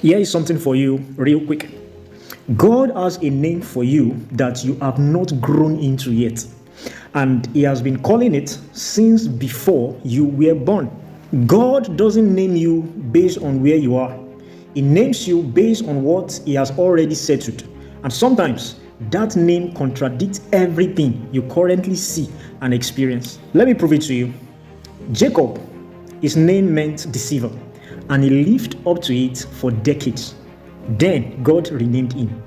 Here is something for you real quick. God has a name for you that you have not grown into yet. And he has been calling it since before you were born. God doesn't name you based on where you are. He names you based on what he has already settled. And sometimes that name contradicts everything you currently see and experience. Let me prove it to you. Jacob, his name meant deceiver, and he lived up to it for decades. Then God renamed him.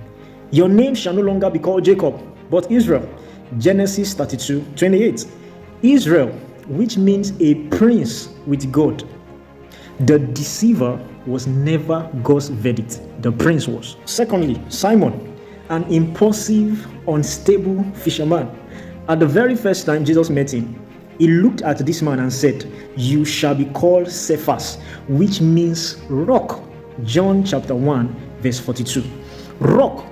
Your name shall no longer be called Jacob, but Israel. Genesis 32:28. Israel, which means a prince with God. The deceiver was never God's verdict. The prince was. Secondly, Simon, an impulsive, unstable fisherman. At the very first time Jesus met him, he looked at this man and said, "You shall be called Cephas," which means rock. John chapter 1, verse 42. Rock.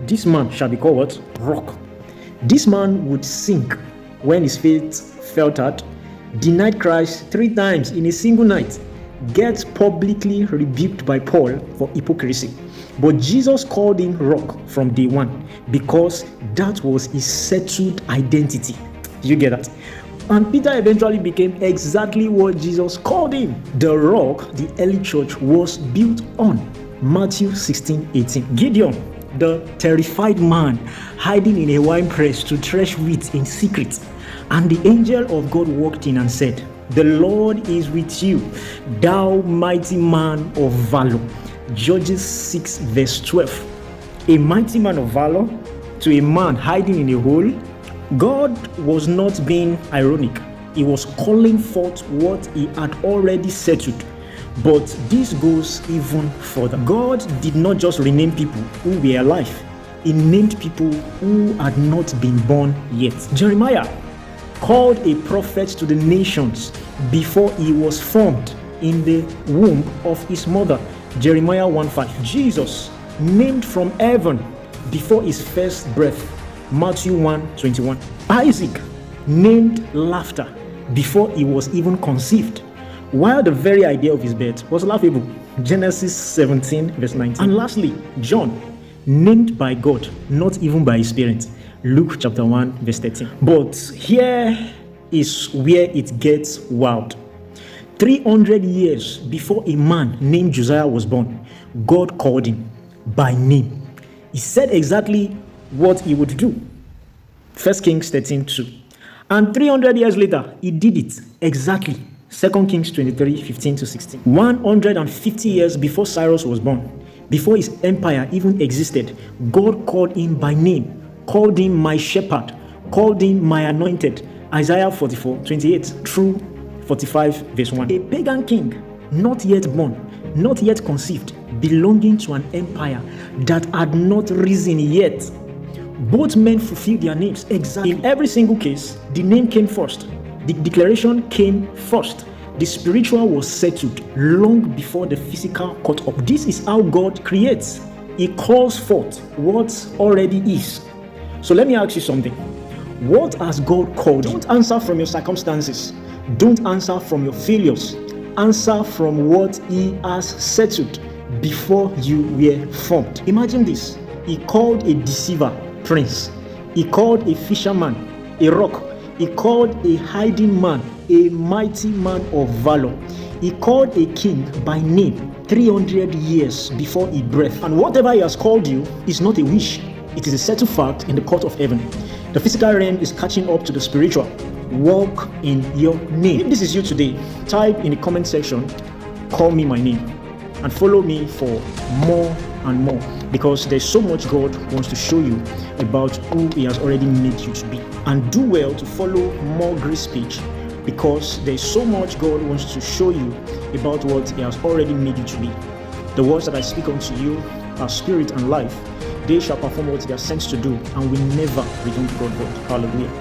This man shall be called what? Rock. This man would sink when his faith felt hard, denied Christ 3 times in a single night, gets publicly rebuked by Paul for hypocrisy. But Jesus called him rock from day one because that was his settled identity. You get that? And Peter eventually became exactly what Jesus called him. The rock the early church was built on. Matthew 16:18. Gideon, the terrified man hiding in a wine press to thresh wheat in secret. And the angel of God walked in and said, "The Lord is with you, thou mighty man of valor." Judges 6 verse 12. A mighty man of valor to a man hiding in a hole. God was not being ironic. He was calling forth what he had already settled. But this goes even further. God did not just rename people who were alive. He named people who had not been born yet. Jeremiah, called a prophet to the nations before he was formed in the womb of his mother. Jeremiah 1:5. Jesus, named from heaven before his first breath. Matthew 1:21. Isaac, named laughter before he was even conceived, while the very idea of his birth was laughable. Genesis 17 verse 19. And lastly, John, named by God, not even by his parents. Luke chapter 1 verse 13. But here is where it gets wild. 300 years before a man named Josiah was born, God called him by name. He said exactly what he would do. 1 Kings 13:2. And 300 years later, he did it exactly. 2 Kings 23:15-16. 150 years before Cyrus was born, before his empire even existed, God called him by name, called him my shepherd, called him my anointed. Isaiah 44:28 through 45 verse 1. A pagan king, not yet born, not yet conceived, belonging to an empire that had not risen yet. Both men fulfilled their names exactly. In every single case, the name came first. The declaration came first. The spiritual was settled long before the physical caught up. This is how God creates. He calls forth what already is. So let me ask you something. What has God called you? Don't answer from your circumstances. Don't answer from your failures. Answer from what he has settled before you were formed. Imagine this. He called a deceiver prince. He called a fisherman a rock. He called a hiding man a mighty man of valor. He called a king by name 300 years before he breathed. And whatever he has called you is not a wish. It is a settled fact in the court of heaven. The physical realm is catching up to the spiritual. Walk in your name. If this is you today, type in the comment section, "Call me my name," and follow me for more and more, because there's so much God wants to show you about who he has already made you to be. And do well to follow more Grace Page, because there's so much God wants to show you about what he has already made you to be. The words that I speak unto you are spirit and life. They shall perform what they are sent to do, and will never return to God void. Hallelujah.